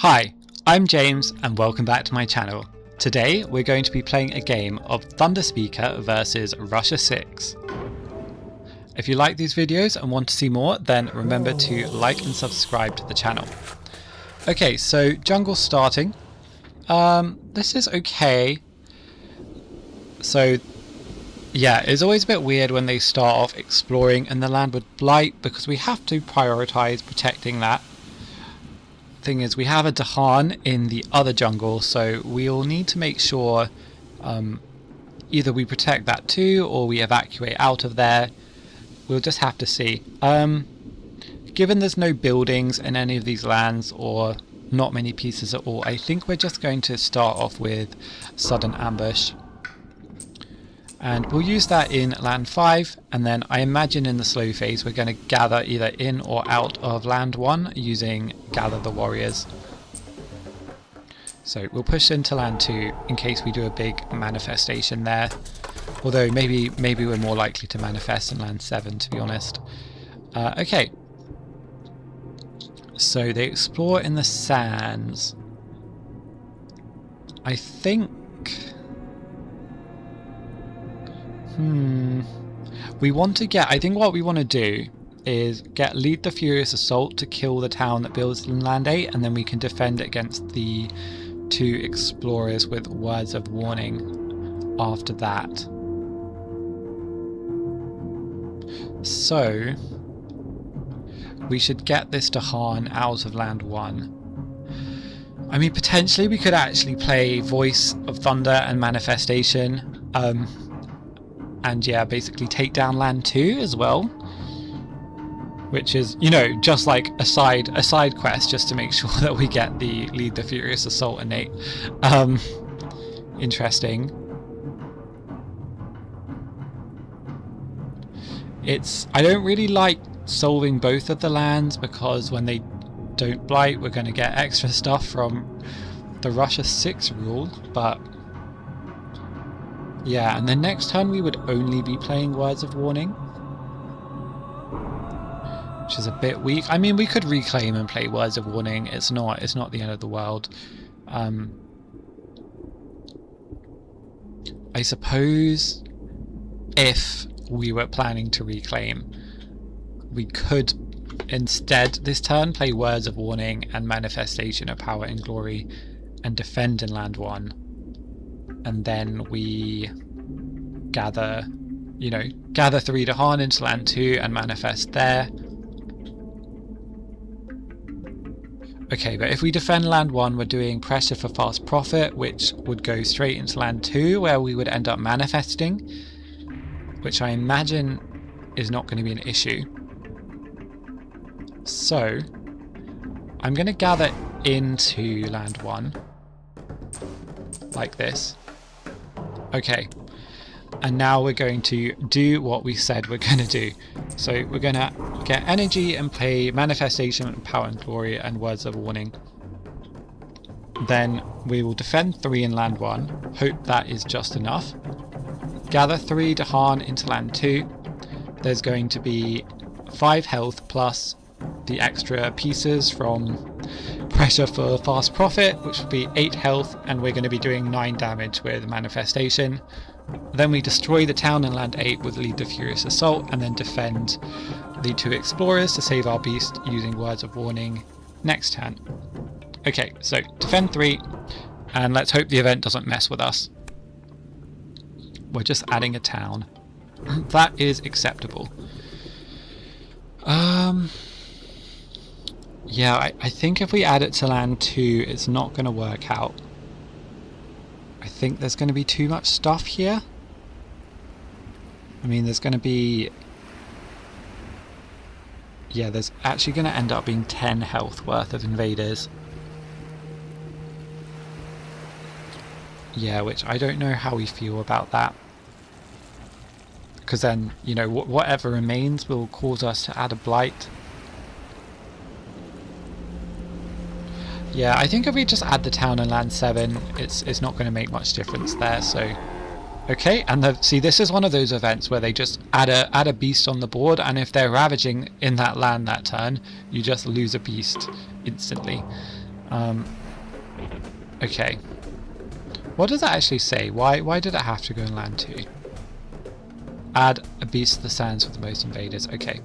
Hi, I'm James and welcome back to my channel. Today we're going to be playing a game of Thunderspeaker versus Russia 6. If you like these videos and want to see more, then remember to like and subscribe to the channel. Okay, so jungle starting. This is okay. So yeah, it's always a bit weird when they start off exploring in the land with blight because we have to prioritize protecting that. Thing is, we have a Dahan in the other jungle, so we'll need to make sure either we protect that too or we evacuate out of there. We'll just have to see. Given there's no buildings in any of these lands or not many pieces at all, I think we're just going to start off with sudden ambush. And we'll use that in land 5, and then I imagine in the slow phase we're going to gather either in or out of land 1 using gather the warriors. So we'll push into land 2 in case we do a big manifestation there. Although maybe we're more likely to manifest in land 7, to be honest. Okay. So they explore in the sands. I think... we want to get... I think what we want to do is lead the Furious Assault to kill the town that builds in land 8, and then we can defend against the 2 explorers with words of warning after that. So we should get this Dahan out of land 1. I mean, potentially we could actually play Voice of Thunder and Manifestation. And yeah, basically take down land 2 as well, which is, you know, just like a side quest just to make sure that we get the lead the Furious Assault innate. Interesting. I don't really like solving both of the lands because when they don't blight we're going to get extra stuff from the Russia 6 rule, but yeah, and then next turn we would only be playing Words of Warning, which is a bit weak. I mean, we could reclaim and play Words of Warning. It's not the end of the world. I suppose if we were planning to reclaim, we could instead this turn play Words of Warning and Manifestation of Power and Glory and defend in land 1. And then we gather 3 Dahan into land 2 and manifest there. Okay, but if we defend land 1, we're doing pressure for fast profit, which would go straight into land 2, where we would end up manifesting, which I imagine is not going to be an issue. So I'm going to gather into land 1 like this. Okay, and now we're going to do what we said we're going to do. So we're going to get energy and play Manifestation, Power and Glory and Words of Warning. Then we will defend 3 in land 1, hope that is just enough. Gather 3 Dahan into land 2. There's going to be 5 health plus the extra pieces from pressure for fast profit, which will be 8 health, and we're going to be doing 9 damage with Manifestation. Then we destroy the town in land 8 with Lead the Furious Assault, and then defend the 2 explorers to save our beast using Words of Warning next turn. Okay, so defend 3, and let's hope the event doesn't mess with us. We're just adding a town. That is acceptable. Yeah, I think if we add it to land 2, it's not going to work out. I think there's going to be too much stuff here. I mean, there's going to be... yeah, there's actually going to end up being 10 health worth of invaders. Yeah, which I don't know how we feel about that. Because then, you know, whatever remains will cause us to add a blight. Yeah, I think if we just add the town in land 7, it's not going to make much difference there. So, okay, and see, this is one of those events where they just add a beast on the board, and if they're ravaging in that land that turn, you just lose a beast instantly. Okay. What does that actually say? Why did it have to go in land 2? Add a beast to the sands with the most invaders. Okay.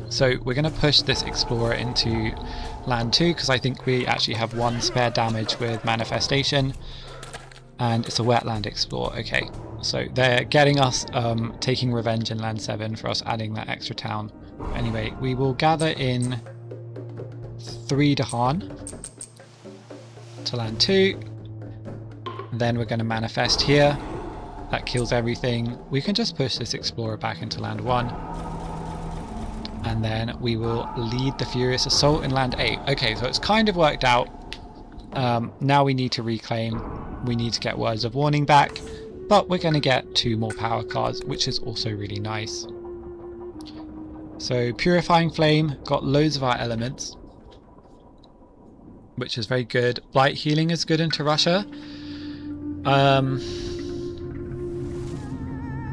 So we're going to push this explorer into land 2 because I think we actually have 1 spare damage with manifestation, and it's a wetland explorer. Okay, so they're getting us taking revenge in land 7 for us adding that extra town. Anyway, we will gather in 3 Dahan to land 2. Then we're going to manifest here. That kills everything. We can just push this explorer back into land 1. And then we will lead the furious assault in land 8. Okay, so it's kind of worked out. Now we need to reclaim. We need to get words of warning back. But we're going to get 2 more power cards, which is also really nice. So Purifying Flame, got loads of our elements, which is very good. Blight Healing is good into Russia.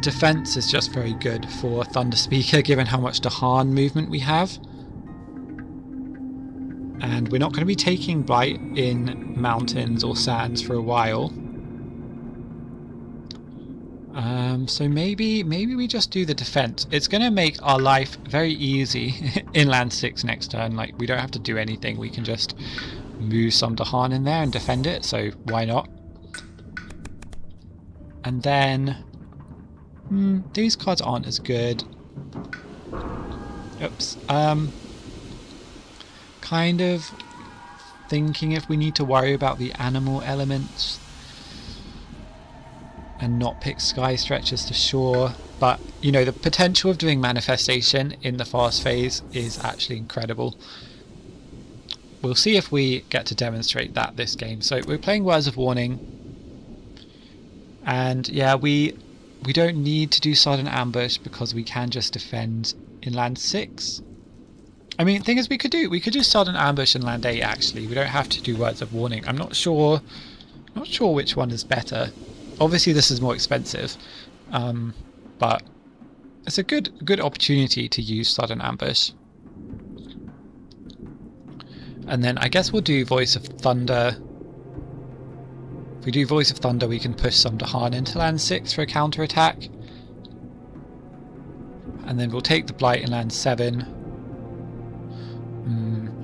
Defense is just very good for Thunderspeaker given how much Dahan movement we have. And we're not going to be taking Blight in mountains or sands for a while. So maybe we just do the defense. It's going to make our life very easy in land 6 next turn. Like, we don't have to do anything. We can just move some Dahan in there and defend it, so why not? And then these cards aren't as good. Oops. Kind of thinking if we need to worry about the animal elements and not pick Sky Stretchers to shore. But, you know, the potential of doing manifestation in the fast phase is actually incredible. We'll see if we get to demonstrate that this game. So we're playing Words of Warning. And yeah, we don't need to do Sudden Ambush because we can just defend in land 6. I mean, the thing is, we could do Sudden Ambush in land 8 actually. We don't have to do Words of Warning. I'm not sure which one is better. Obviously this is more expensive. But it's a good opportunity to use Sudden Ambush. And then I guess we'll do Voice of Thunder. If we do Voice of Thunder, we can push some Dahan into land 6 for a counter attack. And then we'll take the Blight in land 7.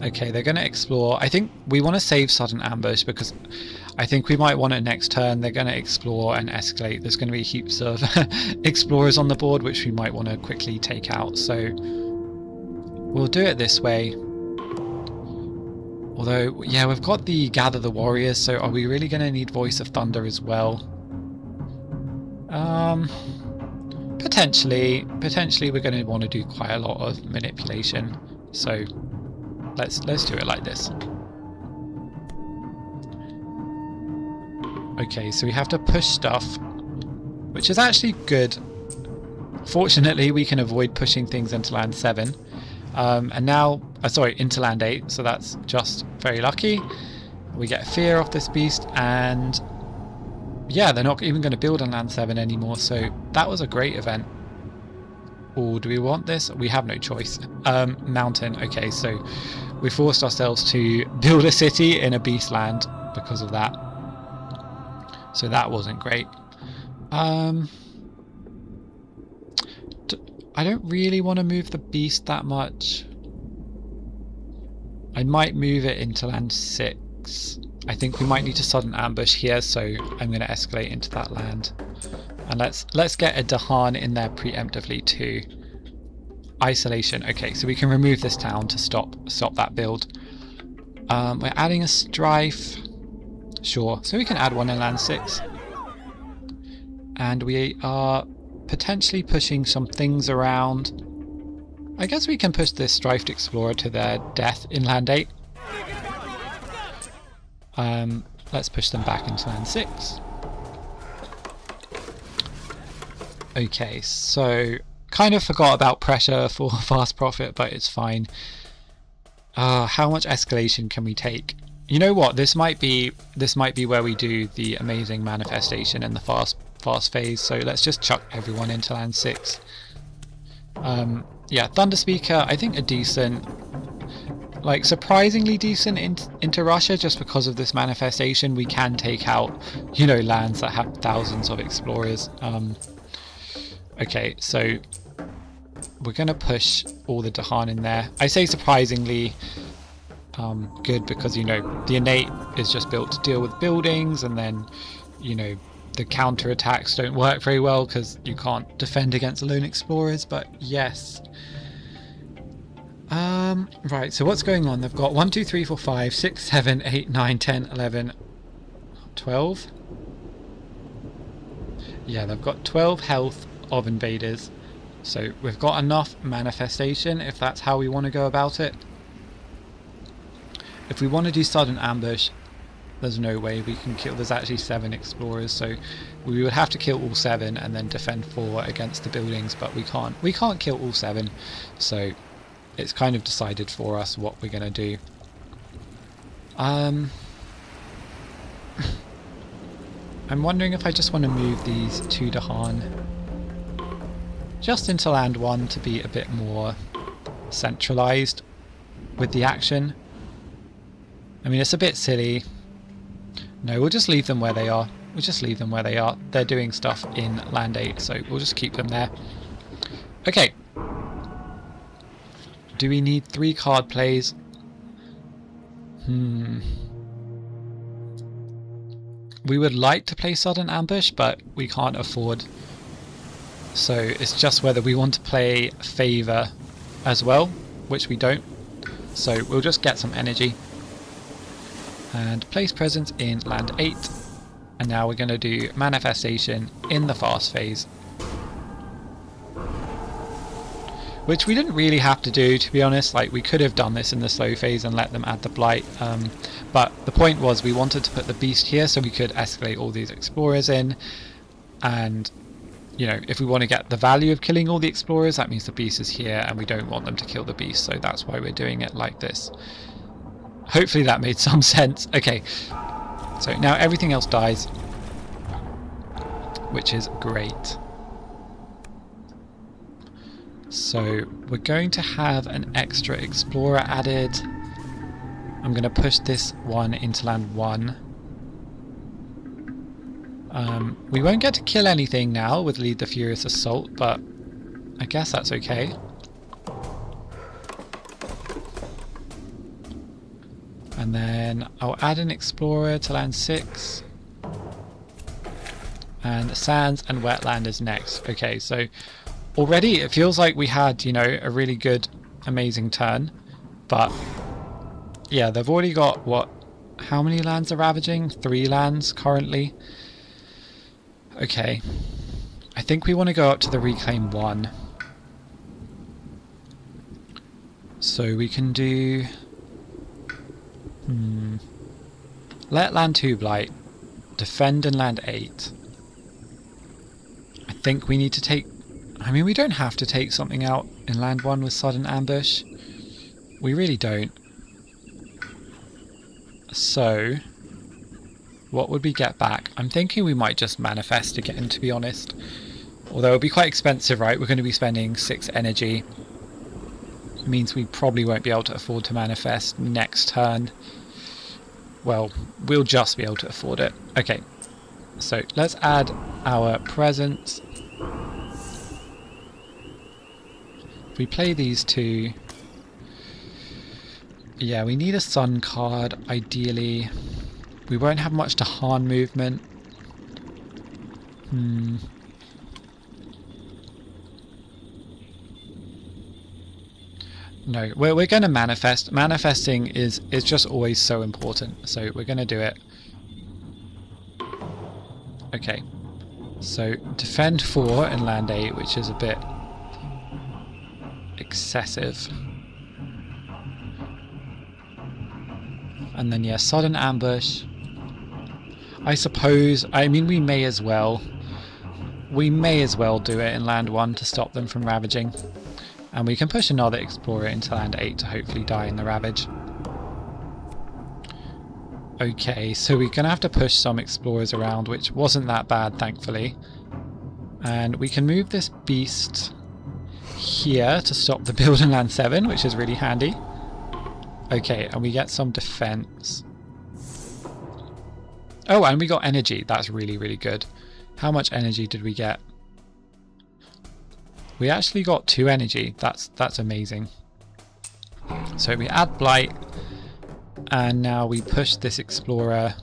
Okay, they're going to explore. I think we want to save Sudden Ambush because I think we might want it next turn. They're going to explore and escalate. There's going to be heaps of explorers on the board, which we might want to quickly take out. So we'll do it this way. Although, yeah, we've got the Gather the Warriors, so are we really going to need Voice of Thunder as well? Potentially we're going to want to do quite a lot of manipulation. So let's do it like this. Okay, so we have to push stuff, which is actually good. Fortunately, we can avoid pushing things into land 7. And now, sorry, into land 8, so that's just very lucky. We get fear off this beast, and yeah, they're not even going to build on land 7 anymore, so that was a great event. Or do we want this? We have no choice. Mountain, okay, so we forced ourselves to build a city in a beast land because of that. So that wasn't great. I don't really want to move the beast that much. I might move it into land 6. I think we might need to Sudden Ambush here, so I'm going to escalate into that land. And let's get a Dahan in there preemptively too. Isolation. Okay, so we can remove this town to stop that build. We're adding a Strife. Sure, so we can add one in land 6. And we are potentially pushing some things around. I guess we can push this Strifed Explorer to their death in land 8. Let's push them back into land 6. Okay, so kind of forgot about pressure for fast profit, but it's fine. How much escalation can we take? You know what? This might be where we do the amazing manifestation in the fast phase. So let's just chuck everyone into land 6. Yeah, Thunderspeaker, I think a decent. like surprisingly decent into Russia just because of this manifestation. We can take out, you know, lands that have thousands of explorers. Okay, so we're going to push all the Dahan in there. I say surprisingly good because, you know, the innate is just built to deal with buildings, and then, you know, the counter attacks don't work very well because you can't defend against lone explorers. But yes. Right, so what's going on? They've got 1, 2, 3, 4, 5, 6, 7, 8, 9, 10, 11, 12. Yeah, they've got 12 health of invaders. So we've got enough manifestation if that's how we want to go about it. If we want to do sudden ambush, there's no way we can kill. There's actually 7 explorers, so we would have to kill all 7 and then defend 4 against the buildings, but we can't kill all 7, so it's kind of decided for us what we're going to do. I'm wondering if I just want to move these 2 Dahan just into land 1 to be a bit more centralized with the action. I mean, it's a bit silly. No, we'll just leave them where they are. We'll just leave them where they are. They're doing stuff in land 8, so we'll just keep them there. Okay. Do we need 3 card plays? We would like to play sudden ambush, but we can't afford. So it's just whether we want to play favor as well, which we don't. So we'll just get some energy and place presence in land 8. And now we're going to do manifestation in the fast phase, which we didn't really have to do, to be honest. Like, we could have done this in the slow phase and let them add the blight, but the point was we wanted to put the beast here so we could escalate all these explorers in, and, you know, if we want to get the value of killing all the explorers, that means the beast is here, and we don't want them to kill the beast, so that's why we're doing it like this. Hopefully that made some sense. Okay, so now everything else dies, which is great. So we're going to have an extra explorer added. I'm going to push this one into land 1. We won't get to kill anything now with Lead the Furious Assault, but I guess that's okay. And then I'll add an explorer to land 6. And sands and wetland is next. Okay, so already it feels like we had, you know, a really good, amazing turn. But yeah, they've already got, what, how many lands are ravaging? 3 lands currently. Okay, I think we want to go up to the reclaim 1. So we can do let land 2 blight, defend in land 8. I think we need to take, I mean, we don't have to take something out in land 1 with sudden ambush. We really don't. So what would we get back? I'm thinking we might just manifest again, to be honest. Although it'll be quite expensive, right? We're going to be spending 6 energy. It means we probably won't be able to afford to manifest next turn. Well, we'll just be able to afford it. Okay, so let's add our presence. If we play these 2, yeah, we need a sun card, ideally. We won't have much Dahan movement. No, we're going to manifest. Manifesting is just always so important, so we're going to do it. Okay, so defend 4 in land 8, which is a bit excessive. And then, yeah, sudden ambush. I suppose, I mean, we may as well do it in land 1 to stop them from ravaging. And we can push another explorer into land 8 to hopefully die in the ravage. Okay, so we're going to have to push some explorers around, which wasn't that bad, thankfully. And we can move this beast here to stop the build in land 7, which is really handy. Okay, and we get some defense. Oh, and we got energy. That's really, really good. How much energy did we get? We actually got 2 energy. That's amazing. So we add blight, and now we push this explorer.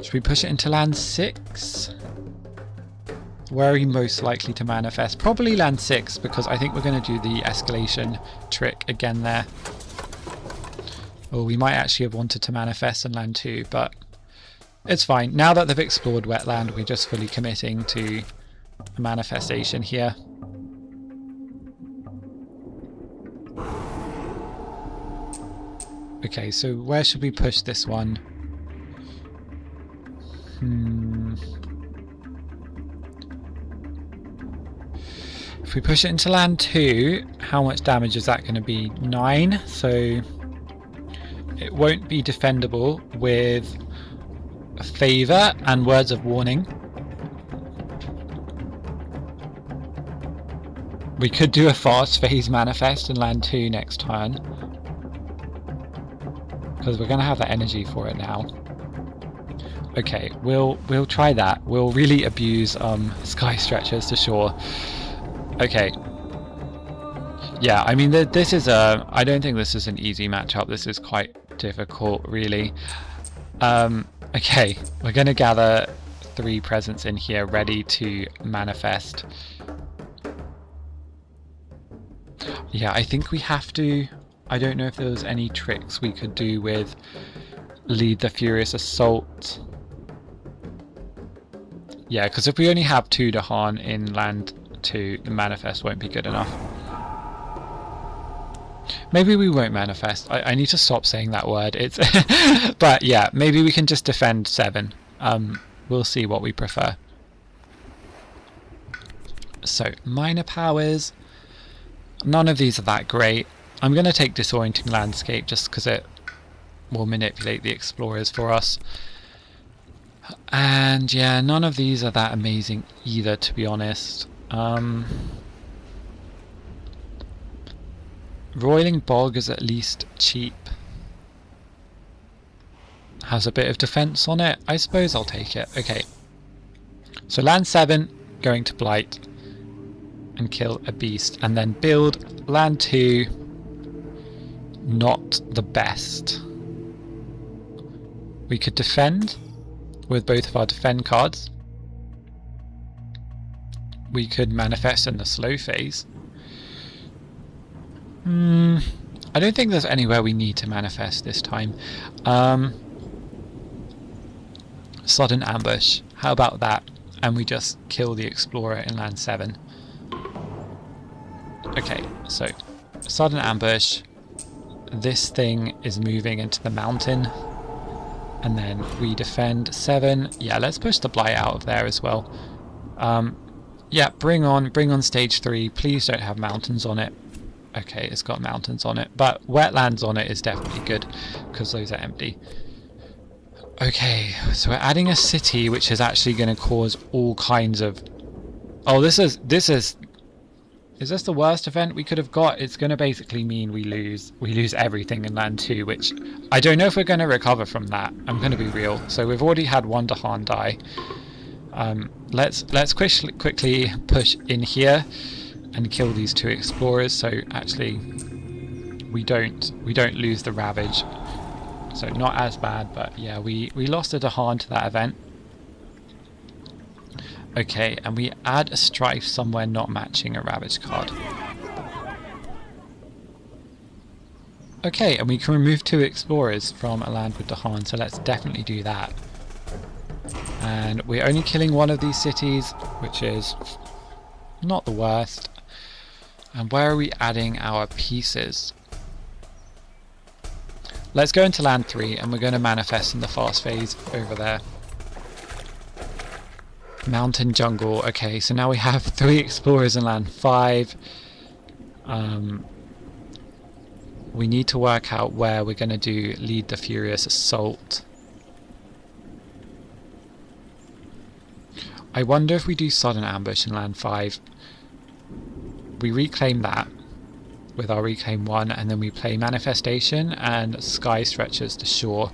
Should we push it into land 6? Where are we most likely to manifest? Probably land 6, because I think we're going to do the escalation trick again there. Or we might actually have wanted to manifest in land 2, but it's fine. Now that they've explored wetland, we're just fully committing to a manifestation here. Okay, so where should we push this one? If we push it into land 2, how much damage is that going to be? 9, so it won't be defendable with a favour and words of warning. We could do a fast phase manifest in land 2 next turn, because we're going to have the energy for it now. Okay, we'll try that. We'll really abuse sky stretchers to shore. Okay. Yeah, I mean, this is I don't think this is an easy matchup. This is quite difficult, really. Okay, we're going to gather 3 presents in here ready to manifest. Yeah, I think we have to... I don't know if there was any tricks we could do with lead the Furious Assault. Yeah, because if we only have 2 Dahan in land 2, the manifest won't be good enough. Maybe we won't manifest. I need to stop saying that word. It's but yeah, maybe we can just defend 7. We'll see what we prefer. So, minor powers. None of these are that great. I'm going to take Disorienting Landscape just because it will manipulate the explorers for us. And yeah, none of these are that amazing either, to be honest. Roiling Bog is at least cheap. Has a bit of defense on it. I suppose I'll take it. Okay. So land 7, going to Blight and kill a beast. And then build land 2. Not the best. We could defend with both of our defend cards. We could manifest in the slow phase. I don't think there's anywhere we need to manifest this time. Sudden ambush. How about that? And we just kill the explorer in land 7. Okay, so sudden ambush. This thing is moving into the mountain. And then we defend 7. Yeah, let's push the blight out of there as well. Yeah, bring on stage 3. Please don't have mountains on it. Okay, it's got mountains on it, but wetlands on it is definitely good because those are empty. Okay, so we're adding a city which is actually going to cause all kinds of... Oh, this is... Is this the worst event we could have got? It's going to basically mean we lose everything in land 2, which I don't know if we're going to recover from that. I'm going to be real. So we've already had 1 Dahan die. Let's quickly push in here and kill these 2 explorers. So actually, we don't lose the Ravage. So not as bad, but yeah, we lost a Dahan to that event. Okay, and we add a Strife somewhere not matching a Ravage card. Okay, and we can remove 2 explorers from a land with Dahan, so let's definitely do that. And we're only killing 1 of these cities, which is not the worst. And where are we adding our pieces? Let's go into land 3, and we're going to manifest in the fast phase over there. Mountain jungle. Okay, so now we have 3 explorers in land 5. We need to work out where we're going to do lead the Furious Assault. I wonder if we do sudden ambush in land 5. We reclaim that. with our reclaim 1, and then we play manifestation and sky stretches to shore,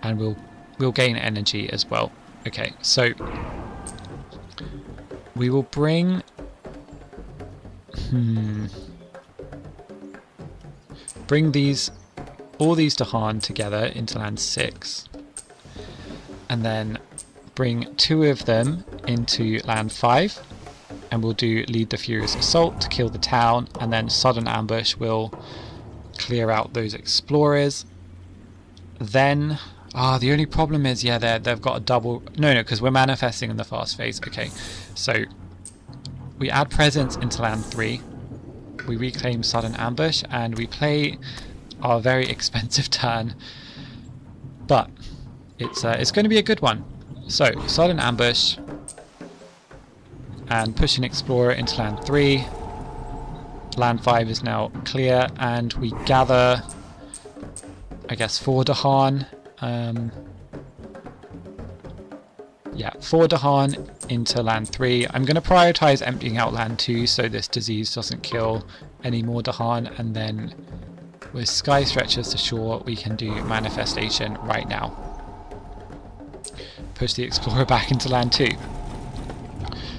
and we'll gain energy as well. Okay, so we will bring bring all these Dahan together into land 6, and then bring 2 of them into land 5, and we'll do lead the Furious Assault to kill the town, and then sudden ambush will clear out those explorers. Then the only problem is, yeah, they've got a double, no, because we're manifesting in the fast phase. Okay, so we add presence into land 3, we reclaim sudden ambush, and we play our very expensive turn, but it's going to be a good one. So sudden ambush and push an explorer into land 3. Land 5 is now clear, and we gather, I guess, 4 Dahan. Yeah, 4 Dahan into land 3. I'm going to prioritize emptying out land 2 so this disease doesn't kill any more Dahan, and then with sky stretchers to shore we can do manifestation right now. Push the explorer back into land 2.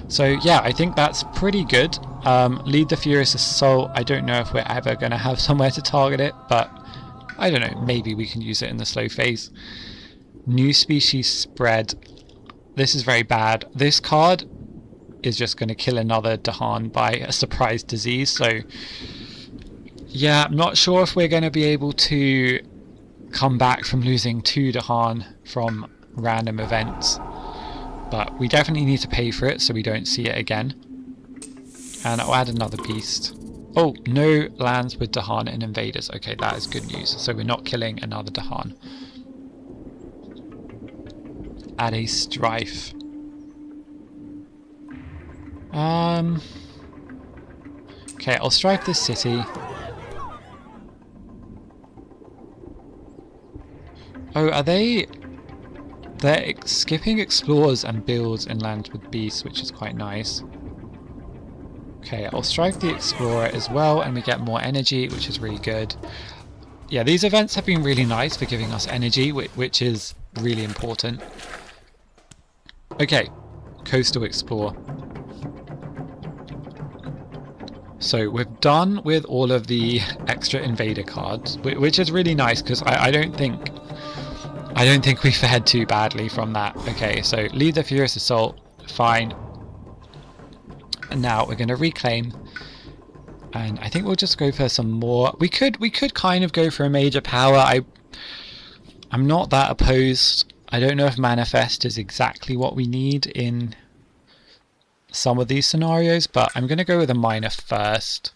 So yeah, I think that's pretty good. Lead the Furious Assault, I don't know if we're ever going to have somewhere to target it, but I don't know, maybe we can use it in the slow phase. New species spread. This is very bad. This card is just going to kill another Dahan by a surprise disease, so yeah, I'm not sure if we're going to be able to come back from losing 2 Dahan from random events, but we definitely need to pay for it so we don't see it again. And I'll add another beast. Oh, no lands with Dahan and invaders. Okay, that is good news. So we're not killing another Dahan. Add a strife. Okay, I'll strife this city. Oh, are they... They're skipping explorers and builds in lands with beasts, which is quite nice. Okay, I'll strike the explorer as well, and we get more energy, which is really good. Yeah, these events have been really nice for giving us energy, which is really important. Okay, coastal explore. So we're done with all of the extra invader cards, which is really nice because I don't think we fared too badly from that. Okay, so lead the Furious Assault, fine. And now we're going to reclaim, and I think we'll just go for some more. We could kind of go for a major power. I'm not that opposed. I don't know if manifest is exactly what we need in some of these scenarios, but I'm going to go with a minor first.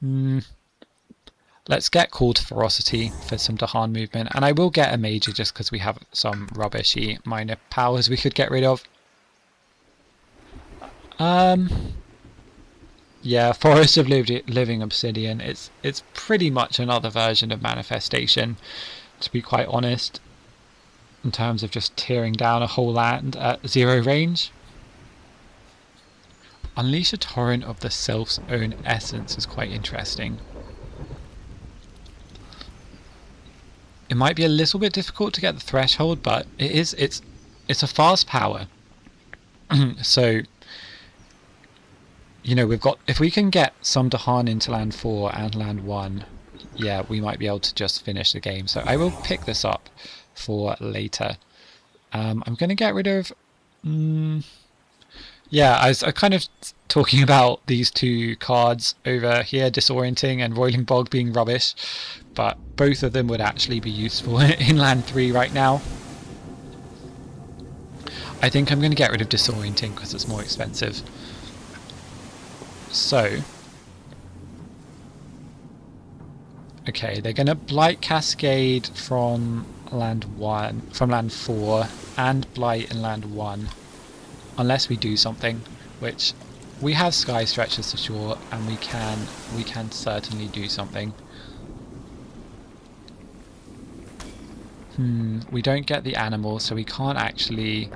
Let's get Call to Ferocity for some Dahan movement, and I will get a major just because we have some rubbishy minor powers we could get rid of. Yeah, Forest of Living Obsidian. It's pretty much another version of manifestation, to be quite honest, in terms of just tearing down a whole land at 0 range. Unleash a torrent of the self's own essence is quite interesting. It might be a little bit difficult to get the threshold, but it's a fast power. So, you know, we've got, if we can get some Dahan into land 4 and land 1, yeah, we might be able to just finish the game. So I will pick this up for later. I'm going to get rid of... yeah, I was kind of talking about these 2 cards over here, Disorienting and Roiling Bog, being rubbish, but both of them would actually be useful in land 3 right now. I think I'm going to get rid of Disorienting because it's more expensive. So, okay, they're going to Blight Cascade from land 4, and Blight in land 1, unless we do something, which we have Sky Stretchers to shore, and we can certainly do something. We don't get the animal, so we can't actually...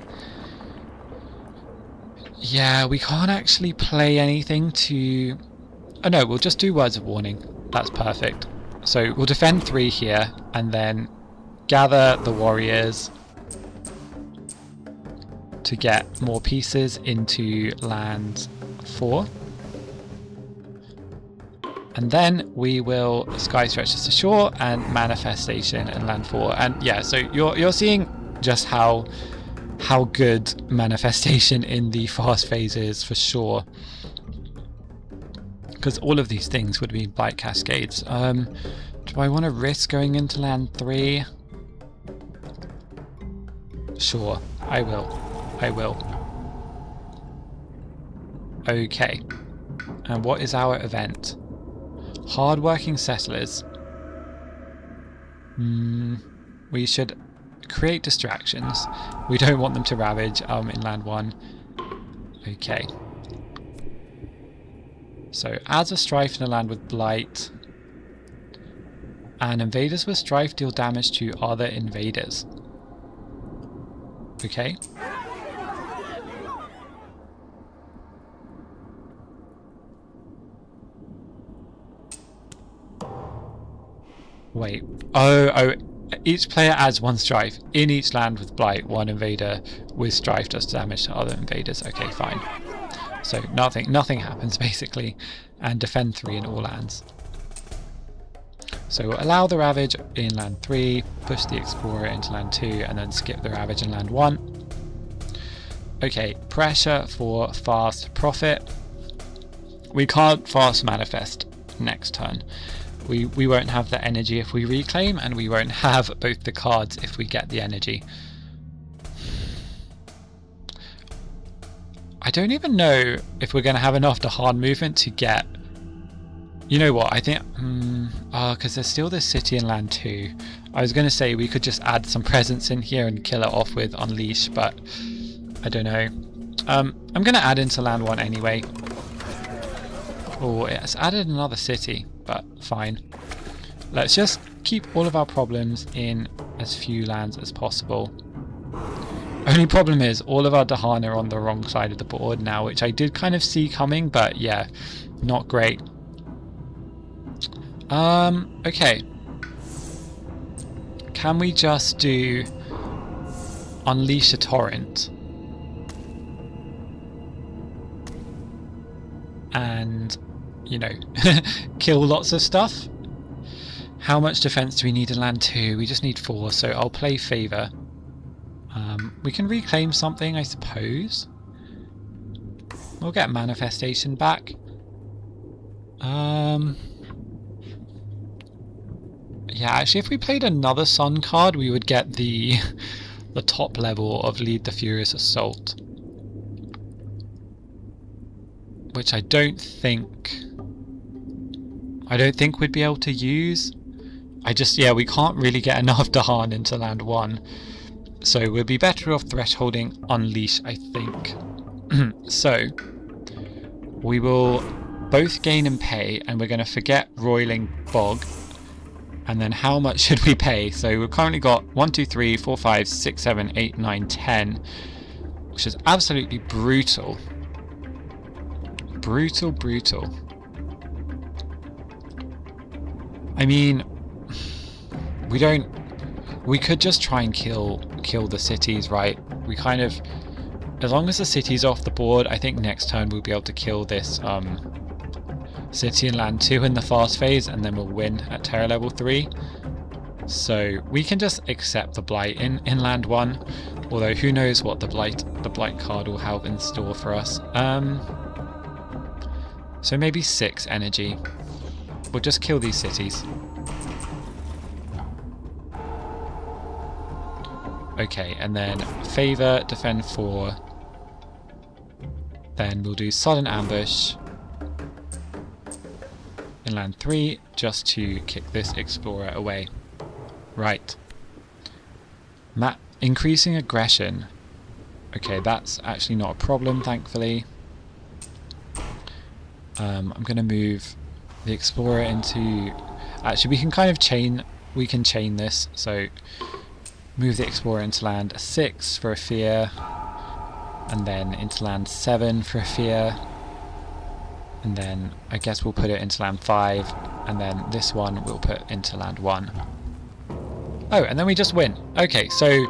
Yeah, we can't actually play anything to Oh no, we'll just do words of warning. That's perfect. So we'll defend 3 here and then gather the warriors to get more pieces into land 4. And then we will sky stretches to shore and manifestation in land 4. And yeah, so you're seeing just how good manifestation in the fast phase is for sure. Because all of these things would be blight cascades. Do I want to risk going into land 3? Sure, I will. Okay. And what is our event? Hard-working settlers. We should create distractions. We don't want them to ravage in land 1. Okay. So adds a strife in a land with blight. And invaders with strife deal damage to other invaders. Okay. Wait. Oh, each player adds 1 strife. In each land with blight, 1 invader with strife does damage to other invaders. Okay, fine. So nothing happens basically. And defend 3 in all lands. So we'll allow the ravage in land 3, push the explorer into land 2, and then skip the ravage in land 1. Okay, pressure for fast profit. We can't fast manifest next turn. We won't have the energy if we reclaim, and we won't have both the cards if we get the energy. I don't even know if we're going to have enough to hard movement to get... You know what, I think... because there's still this city in land 2. I was going to say we could just add some presence in here and kill it off with Unleash, but I don't know. I'm going to add into land 1 anyway. Oh, it's added another city, but fine. Let's just keep all of our problems in as few lands as possible. Only problem is all of our Dahan are on the wrong side of the board now, which I did kind of see coming, but yeah, not great. Okay. Can we just do Unleash a Torrent? And, you know, kill lots of stuff? How much defense do we need in land 2? We just need 4, so I'll play Favor. We can reclaim something, I suppose. We'll get Manifestation back. Yeah, actually, if we played another Sun card, we would get the top level of Lead the Furious Assault. Which I don't think we'd be able to use. Yeah, we can't really get enough Dahan into land 1. So we'll be better off thresholding Unleash, I think. So we will both gain and pay, and we're going to forget Roiling Bog. And then how much should we pay? So we've currently got 1, 2, 3, 4, 5, 6, 7, 8, 9, 10, which is absolutely brutal. Brutal. I mean, we could just try and kill the cities, right? We kind of, as long as the city's off the board, I think next turn we'll be able to kill this city in land 2 in the fast phase, and then we'll win at terror level 3. So we can just accept the blight in land 1, although who knows what the blight card will have in store for us. So maybe 6 energy. We'll just kill these cities. Okay, and then Favor, defend 4. Then we'll do Sudden Ambush in land 3, just to kick this Explorer away. Right. Increasing aggression. Okay, that's actually not a problem, thankfully. I'm going to move the Explorer into... Actually, we can kind of chain this, so move the Explorer into land 6 for a fear, and then into land 7 for a fear, And then I guess we'll put it into land 5, and then this one we'll put into land 1. Oh, and then we just win. Okay, so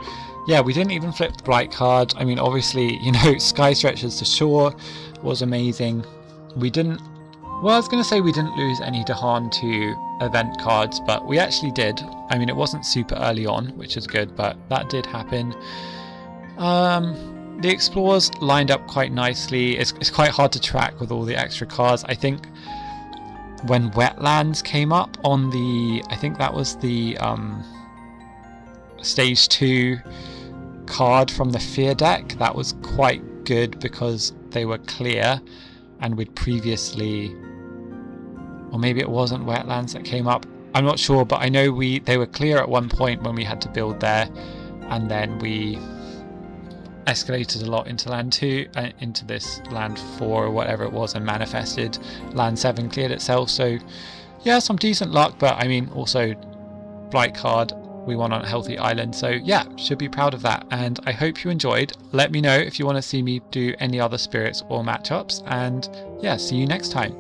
yeah, we didn't even flip the blight card. I mean, obviously, you know, Sky Stretchers to Shore was amazing. We didn't, well, I was going to say we didn't lose any Dahan to event cards, but we actually did. I mean, it wasn't super early on, which is good, but that did happen. The Explorers lined up quite nicely. It's quite hard to track with all the extra cards. I think when Wetlands came up on the, I think that was the Stage 2 card from the Fear deck, that was quite good because they were clear, and we'd previously, or maybe it wasn't Wetlands that came up, I'm not sure, but I know they were clear at one point when we had to build there, and then we escalated a lot into land 2 and into this land 4 or whatever it was, and manifested land 7 cleared itself. So yeah, some decent luck, but I mean, also blight card, we won on a healthy island, so yeah, should be proud of that. And I hope you enjoyed. Let me know if you want to see me do any other spirits or matchups, and yeah, see you next time.